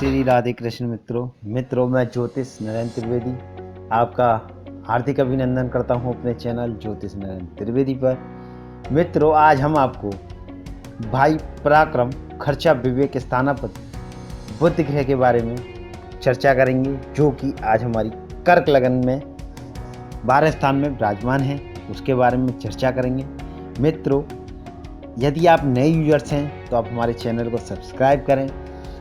श्री राधे कृष्ण मित्रों मैं ज्योतिष नरेंद्र त्रिवेदी आपका हार्दिक अभिनंदन करता हूं अपने चैनल ज्योतिष नरेंद्र त्रिवेदी पर। मित्रों, आज हम आपको भाई पराक्रम खर्चा विवेक स्थानापति बुध ग्रह के बारे में चर्चा करेंगे, जो कि आज हमारी कर्क लगन में 12 स्थान में विराजमान है। उसके बारे में चर्चा करेंगे। मित्रों, यदि आप नए यूजर्स हैं तो आप हमारे चैनल को सब्सक्राइब करें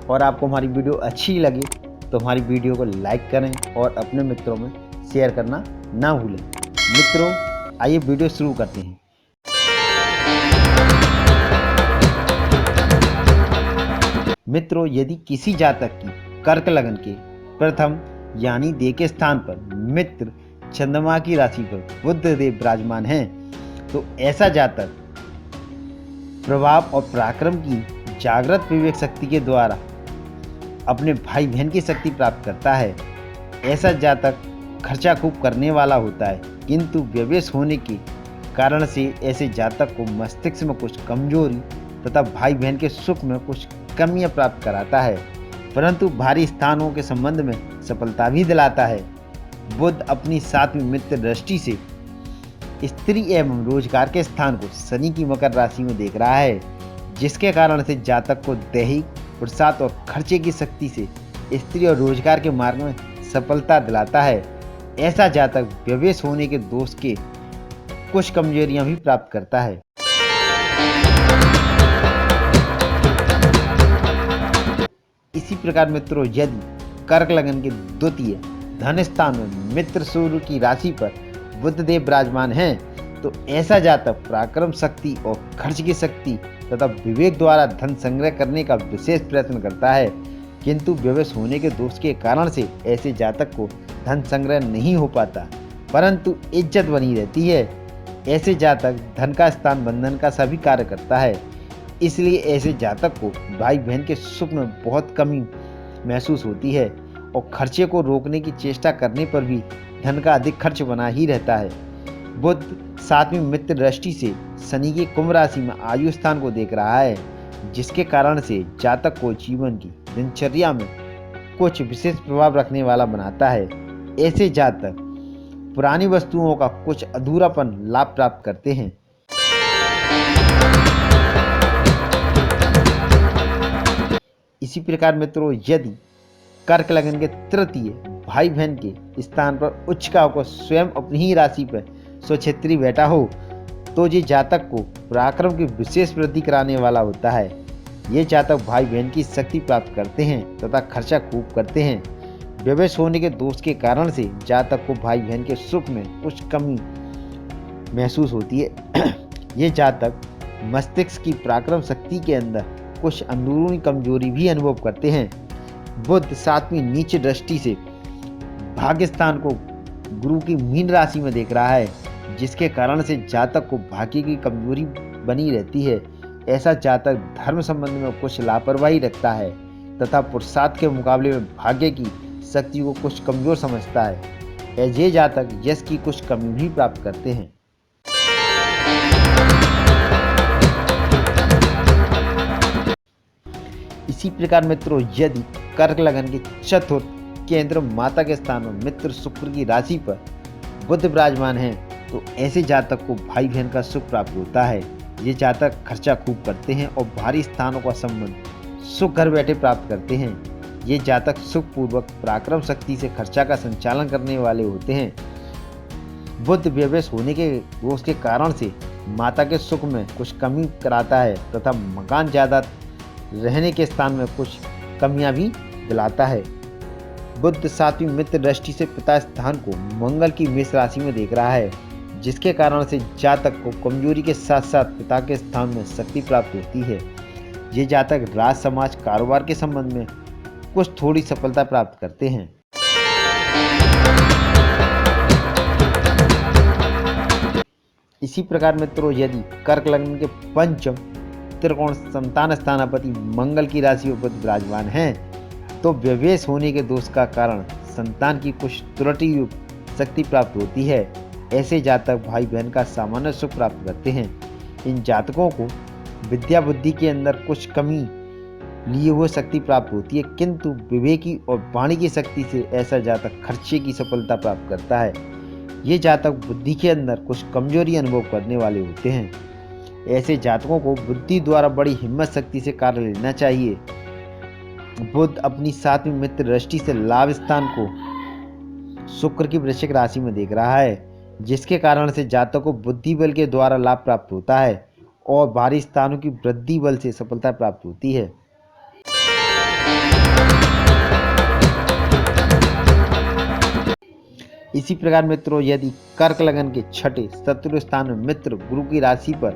और आपको हमारी वीडियो अच्छी लगे तो हमारी वीडियो को लाइक करें और अपने मित्रों में शेयर करना ना भूलें। मित्रों, आइए वीडियो शुरू करते हैं। मित्रों, यदि किसी जातक की कर्क लगन के प्रथम यानी दे के स्थान पर मित्र चंद्रमा की राशि पर बुध देव विराजमान हैं, तो ऐसा जातक प्रभाव और पराक्रम की जागृत विवेक शक्ति के द्वारा अपने भाई बहन की शक्ति प्राप्त करता है। ऐसा जातक खर्चा खूब करने वाला होता है, किंतु व्यवेश होने के कारण से ऐसे जातक को मस्तिष्क में कुछ कमजोरी तथा भाई बहन के सुख में कुछ कमियां प्राप्त कराता है, परंतु भारी स्थानों के संबंध में सफलता भी दिलाता है। बुध अपनी 7वीं मित्र दृष्टि से स्त्री एवं रोजगार के स्थान को शनि की मकर राशि में देख रहा है, जिसके कारण से जातक को दैहिक पुरुषार्थ और खर्चे की शक्ति से स्त्री और रोजगार के मार्ग में सफलता दिलाता है। ऐसा जातक व्यवेश होने के दोष के कुछ कमजोरियां भी प्राप्त करता है। इसी प्रकार मित्रों, यदि कर्क लगन के द्वितीय धन स्थान में मित्र सूर्य की राशि पर बुध देव विराजमान हैं, तो ऐसा जातक पराक्रम शक्ति और खर्च की शक्ति तथा विवेक द्वारा धन संग्रह करने का विशेष प्रयत्न करता है, किंतु व्यवेश होने के दोष के कारण से ऐसे जातक को धन संग्रह नहीं हो पाता, परंतु इज्जत बनी रहती है। ऐसे जातक धन का स्थान बंधन का सभी कार्य करता है, इसलिए ऐसे जातक को भाई बहन के सुख में बहुत कमी महसूस होती है और खर्चे को रोकने की चेष्टा करने पर भी धन का अधिक खर्च बना ही रहता है। बुध 7वीं मित्र दृष्टि से शनि की कुंभ राशि में आयु स्थान को देख रहा है, जिसके कारण से जातक को जीवन की दिनचर्या में कुछ विशेष प्रभाव रखने वाला बनाता है। ऐसे जातक पुरानी वस्तुओं का कुछ अधूरापन लाभ प्राप्त करते हैं। इसी प्रकार मित्रों, यदि कर्क लगन के तृतीय भाई बहन के स्थान पर उच्च का होकर स्वयं अपनी ही राशि पर स्वक्षेत्री बैठा हो, तो ये जातक को पराक्रम की विशेष वृद्धि कराने वाला होता है। ये जातक भाई बहन की शक्ति प्राप्त करते हैं तथा खर्चा खूब करते हैं। व्यवेश होने के दोष के कारण से जातक को भाई बहन के सुख में कुछ कमी महसूस होती है। ये जातक मस्तिष्क की पराक्रम शक्ति के अंदर कुछ अंदरूनी कमजोरी भी अनुभव करते हैं। बुध 7वीं नीच दृष्टि से भाग्य स्थान को गुरु की मीन राशि में देख रहा है, जिसके कारण से जातक को भाग्य की कमजोरी बनी रहती है। ऐसा जातक धर्म संबंध में कुछ लापरवाही रखता है तथा पुरुषार्थ के मुकाबले में भाग्य की शक्ति को कुछ कमजोर समझता है। ऐसे जातक यश की कुछ कमी भी प्राप्त करते हैं। इसी प्रकार मित्रों, यदि कर्क लगन के चतुर्थ केंद्र माता के स्थान में मित्र शुक्र की राशि पर बुध विराजमान हैं, तो ऐसे जातक को भाई बहन का सुख प्राप्त होता है। ये जातक खर्चा खूब करते हैं और भारी स्थानों का संबंध सुख घर बैठे प्राप्त करते हैं। ये जातक सुखपूर्वक पराक्रम शक्ति से खर्चा का संचालन करने वाले होते हैं। बुध व्यवेश होने के दोष के कारण से माता के सुख में कुछ कमी कराता है तथा मकान ज्यादा रहने के स्थान में कुछ कमियां भी दिलाता है। बुध 7वीं मित्र दृष्टि से पिता स्थान को मंगल की मेष राशि में देख रहा है, जिसके कारण से जातक को कमजोरी के साथ साथ पिता के स्थान में शक्ति प्राप्त होती है। ये जातक राज समाज कारोबार के संबंध में कुछ थोड़ी सफलता प्राप्त करते हैं। इसी प्रकार मित्रों, यदि कर्क लगन के पंचम त्रिकोण संतान स्थानापति मंगल की राशि में बुध विराजमान हैं, तो व्यवेश होने के दोष का कारण संतान की कुछ त्रुटि युक्त शक्ति प्राप्त होती है। ऐसे जातक भाई बहन का सामान्य सुख प्राप्त करते हैं। इन जातकों को विद्या बुद्धि के अंदर कुछ कमी लिए हुए शक्ति प्राप्त होती है, किंतु विवेकी और वाणी की शक्ति से ऐसा जातक खर्चे की सफलता प्राप्त करता है। ये जातक बुद्धि के अंदर कुछ कमजोरी अनुभव करने वाले होते हैं। ऐसे जातकों को बुद्धि द्वारा बड़ी हिम्मत शक्ति से कार्य लेना चाहिए। बुध अपनी 7वीं मित्र दृष्टि से लाभ स्थान को शुक्र की वृश्चिक राशि में देख रहा है, जिसके कारण से जातक को बुद्धि बल के द्वारा लाभ प्राप्त होता है और बाहरी स्थानों की वृद्धि बल से सफलता प्राप्त होती है। इसी प्रकार मित्रों, यदि कर्क लगन के छठे शत्रु स्थान में मित्र गुरु की राशि पर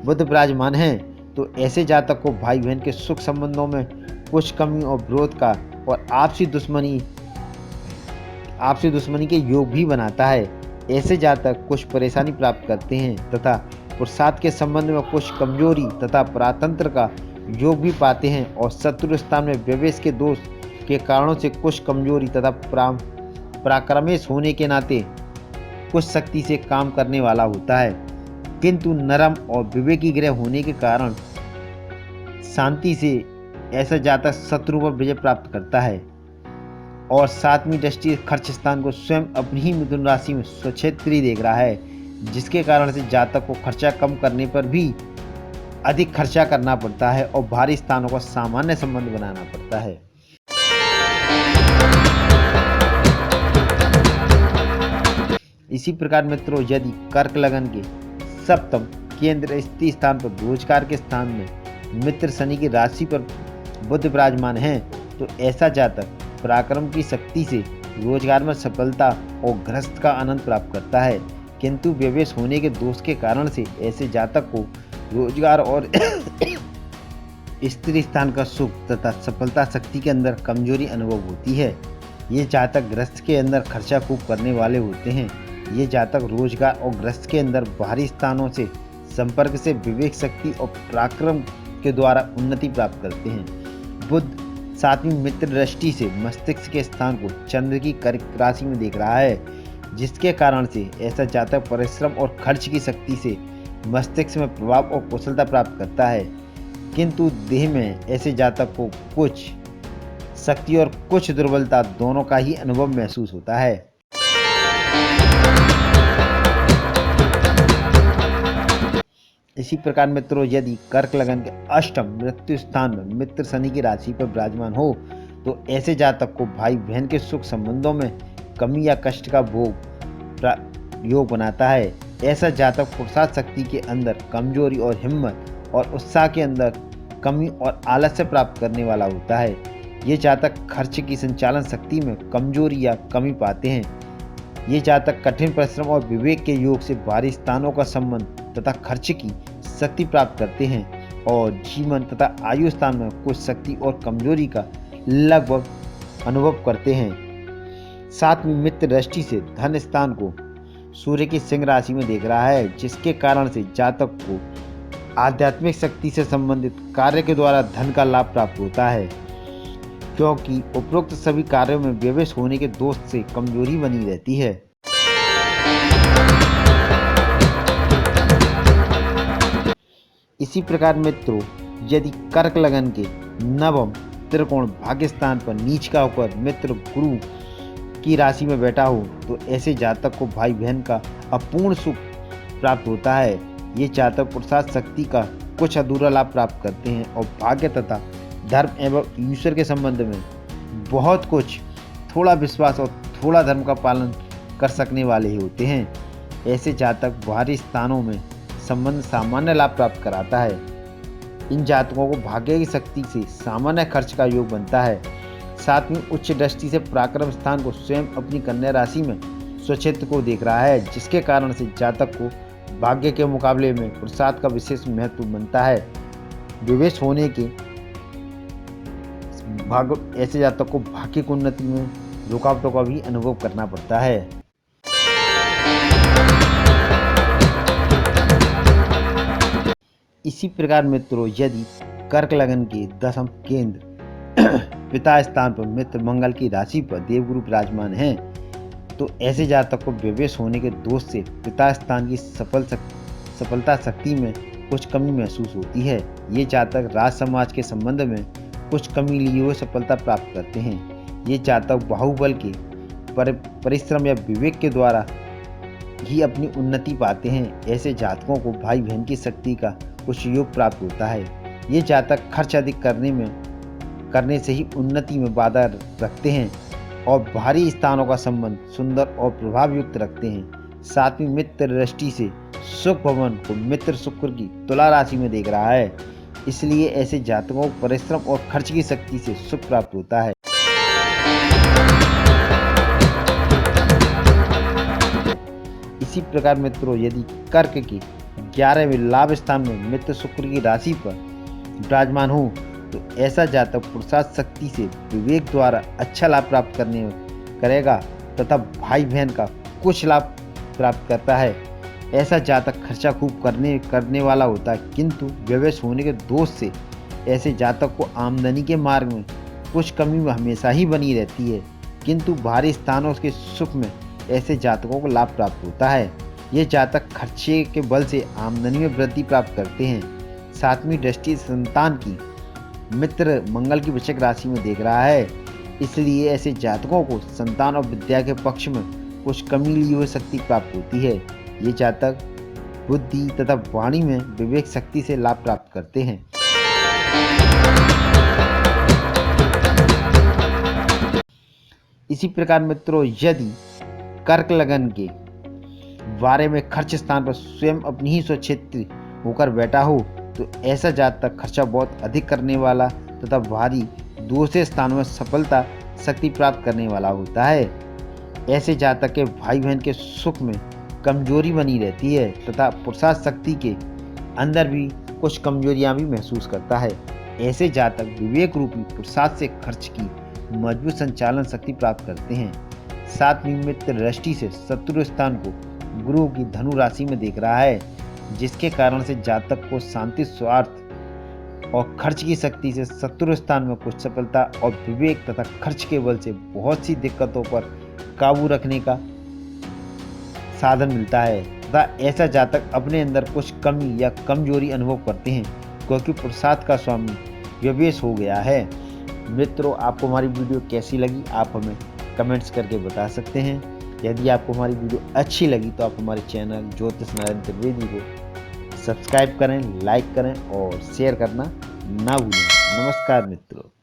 बुध विराजमान है, तो ऐसे जातक को भाई बहन के सुख संबंधों में कुछ कमी और विरोध का और आपसी दुश्मनी के योग भी बनाता है। ऐसे जातक कुछ परेशानी प्राप्त करते हैं तथा पुरुषार्थ के संबंध में कुछ कमजोरी तथा परातंत्र का योग भी पाते हैं और शत्रु स्थान में व्यवेश के दोष के कारणों से कुछ कमजोरी तथा पराक्रमेश होने के नाते कुछ शक्ति से काम करने वाला होता है, किंतु नरम और विवेकी ग्रह होने के कारण शांति से ऐसा जातक शत्रु पर विजय प्राप्त करता है और 7वीं दृष्टि खर्च स्थान को स्वयं अपनी ही मिथुन राशि में स्वक्षेत्री देख रहा है, जिसके कारण से जातक को खर्चा कम करने पर भी अधिक खर्चा करना पड़ता है और भारी स्थानों का सामान्य संबंध बनाना पड़ता है। इसी प्रकार मित्रों, यदि कर्क लगन के सप्तम केंद्र स्थिति स्थान पर रोजगार के स्थान में मित्र शनि की राशि पर बुध विराजमान है, तो ऐसा जातक पराक्रम की शक्ति से रोजगार में सफलता और गृहस्थ का आनंद प्राप्त करता है, किंतु व्यवेश होने के दोष के कारण से ऐसे जातक को रोजगार और स्त्री स्थान का सुख तथा सफलता शक्ति के अंदर कमजोरी अनुभव होती है। ये जातक गृहस्थ के अंदर खर्चा खूब करने वाले होते हैं। ये जातक रोजगार और गृहस्थ के अंदर बाहरी स्थानों से संपर्क से विवेक शक्ति और पराक्रम के द्वारा उन्नति प्राप्त करते हैं। बुध 7वीं मित्र दृष्टि से मस्तिष्क के स्थान को चंद्र की कर्क राशि में देख रहा है, जिसके कारण से ऐसा जातक परिश्रम और खर्च की शक्ति से मस्तिष्क में प्रभाव और कुशलता प्राप्त करता है, किंतु देह में ऐसे जातक को कुछ शक्ति और कुछ दुर्बलता दोनों का ही अनुभव महसूस होता है। इसी प्रकार मित्रों, यदि कर्क लगन के अष्टम मृत्यु स्थान में मित्र शनि की राशि पर विराजमान हो, तो ऐसे जातक को भाई बहन के सुख संबंधों में कमी या कष्ट का भोग योग बनाता है। ऐसा जातक पुरुषार्थ शक्ति के अंदर कमजोरी और हिम्मत और उत्साह के अंदर कमी और आलस्य प्राप्त करने वाला होता है। ये जातक खर्च की संचालन शक्ति में कमजोरी या कमी पाते हैं। ये जातक कठिन परिश्रम और विवेक के योग से बाहरी स्थानों का संबंध तथा खर्च की शक्ति प्राप्त करते हैं और जीवन तथा आयु स्थान में कुछ शक्ति और कमजोरी का लगभग अनुभव करते हैं। 7वीं मित्र दृष्टि से धन स्थान को सूर्य की सिंह राशि में देख रहा है, जिसके कारण से जातक को आध्यात्मिक शक्ति से संबंधित कार्य के द्वारा धन का लाभ प्राप्त होता है, क्योंकि उपरोक्त सभी कार्यों में व्यवेश होने के दोष से कमजोरी बनी रहती है। इसी प्रकार मित्रों, यदि कर्क लगन के नवम त्रिकोण भाग्य स्थान पर नीच का होकर मित्र गुरु की राशि में बैठा हो, तो ऐसे जातक को भाई बहन का अपूर्ण सुख प्राप्त होता है। ये जातक पुरुषार्थ शक्ति का कुछ अधूरा लाभ प्राप्त करते हैं और भाग्य तथा धर्म एवं ईश्वर के संबंध में बहुत कुछ थोड़ा विश्वास और थोड़ा धर्म का पालन कर सकने वाले ही होते हैं। ऐसे जातक बाहरी स्थानों में संबंध सामान्य लाभ प्राप्त कराता है। इन जातकों को भाग्य की शक्ति से सामान्य खर्च का योग बनता है। 7वीं उच्च दृष्टि से पराक्रम स्थान को स्वयं अपनी कन्या राशि में स्वक्षेत्र को देख रहा है, जिसके कारण से जातक को भाग्य के मुकाबले में पुरुषार्थ का विशेष महत्व बनता है। विवेश होने के ऐसे जातक को भाग्य की उन्नति में रुकावटों का भी अनुभव करना पड़ता है। इसी प्रकार मित्रों, यदि कर्क लगन के दशम केंद्र पिता स्थान पर मित्र मंगल की राशि पर देवगुरु विराजमान हैं, तो ऐसे जातक को व्यवेश होने के दोष से पिता स्थान की सफलता शक्ति में कुछ कमी महसूस होती है। ये जातक राज समाज के संबंध में कुछ कमी लिए हुए सफलता प्राप्त करते हैं। ये जातक बाहुबल के परिश्रम या विवेक के द्वारा ही अपनी उन्नति पाते हैं। ऐसे जातकों को भाई बहन की शक्ति का कुछ योग प्राप्त होता है। ये जातक खर्च अधिक करने से ही उन्नति में बाधा रखते हैं और भारी स्थानों का संबंध सुंदर और प्रभाव युक्त रखते हैं। सातवीं मित्र दृष्टि से सुख भवन को मित्र शुक्र की तुला राशि में देख रहा है, इसलिए ऐसे जातकों को परिश्रम और खर्च की शक्ति से सुख प्राप्त होता है। इसी प्रकार मित्रों, यदि कर्क के 11वें लाभ स्थान में मित्र शुक्र की राशि पर विराजमान हो तो ऐसा जातक पुरुषार्थ शक्ति से विवेक द्वारा अच्छा लाभ प्राप्त करेगा तथा भाई बहन का कुछ लाभ प्राप्त करता है। ऐसा जातक खर्चा खूब करने वाला होता है, किंतु व्यवश होने के दोष से ऐसे जातक को आमदनी के मार्ग में कुछ कमी हमेशा ही बनी रहती है, किंतु भारी स्थानों के सुख में ऐसे जातकों को लाभ प्राप्त होता है। ये जातक खर्चे के बल से आमदनी में वृद्धि प्राप्त करते हैं। सातवीं दृष्टि संतान की मित्र मंगल की वृश्चिक राशि में देख रहा है, इसलिए ऐसे जातकों को संतान और विद्या के पक्ष में कुछ कमी ली हुई शक्ति प्राप्त होती है। ये जातक बुद्धि तथा वाणी में विवेक शक्ति से लाभ प्राप्त करते हैं। इसी प्रकार मित्रों, यदि कर्क लगन के बारे में खर्च स्थान पर स्वयं अपनी ही स्वक्षेत्र होकर बैठा हो तो ऐसा जातक खर्चा बहुत अधिक करने वाला तथा भारी दूसरे स्थानों में सफलता शक्ति प्राप्त करने वाला होता है। ऐसे जातक के भाई बहन के सुख में कमजोरी बनी रहती है तथा पुरुषार्थ शक्ति के अंदर भी कुछ कमजोरियां भी महसूस करता है। ऐसे जातक विवेक रूपी पुरुषार्थ से खर्च की मजबूत संचालन शक्ति प्राप्त करते हैं। सातवीं मित्र दृष्टि से शत्रु स्थान को गुरु की धनु राशि में देख रहा है, जिसके कारण से जातक को शांति, स्वार्थ और खर्च की शक्ति से शत्रु स्थान में कुछ सफलता और विवेक तथा खर्च के बल से बहुत सी दिक्कतों पर काबू रखने का साधन मिलता है तथा ऐसा जातक अपने अंदर कुछ कमी या कमजोरी अनुभव करते हैं, क्योंकि पुरुषार्थ का स्वामी व्यवेश हो गया है। मित्रों, आपको हमारी वीडियो कैसी लगी आप हमें कमेंट्स करके बता सकते हैं। यदि आपको हमारी वीडियो अच्छी लगी तो आप हमारे चैनल ज्योतिष नारायण त्रिवेदी को सब्सक्राइब करें, लाइक करें और शेयर करना ना भूलें। नमस्कार मित्रों।